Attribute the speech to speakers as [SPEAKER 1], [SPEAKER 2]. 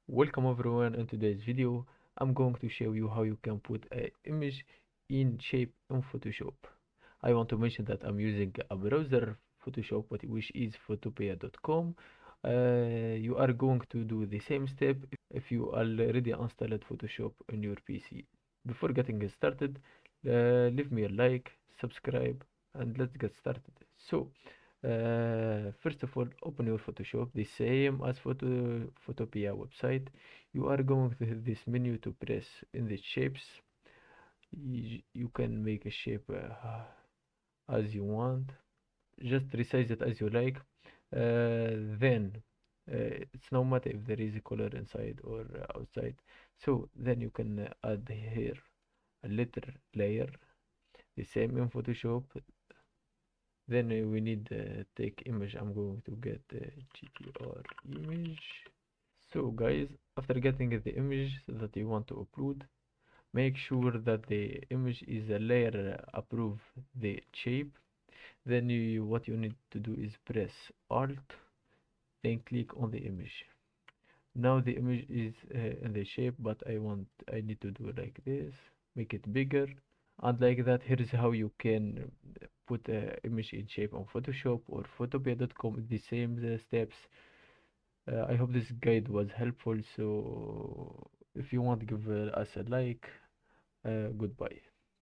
[SPEAKER 1] Welcome everyone. In today's video I'm going to show you how you can put an image in shape in Photoshop. I want to mention that I'm using a browser Photoshop which is photopea.com. You are going to do the same step if you already installed Photoshop on your PC. Before getting started, leave me a like, subscribe, and let's get started. First of all, open your Photoshop, the same as Photopea website. You are going to hit this menu to press in the shapes. You can make a shape as you want. Just resize it as you like. Then it's no matter if there is a color inside or outside. So then you can add here a letter layer, the same in Photoshop. Then we need take image. I'm going to get GTR image. So guys, after getting the image that you want to upload, make sure that the image is a layer approve the shape. Then what you need to do is press Alt, then click on the image. Now the image is in the shape, but I need to do like this, make it bigger, and like that. Here is how you can put a image in shape on Photoshop or photopea.com, the same steps. I hope this guide was helpful. So if you want, give us a like. Goodbye.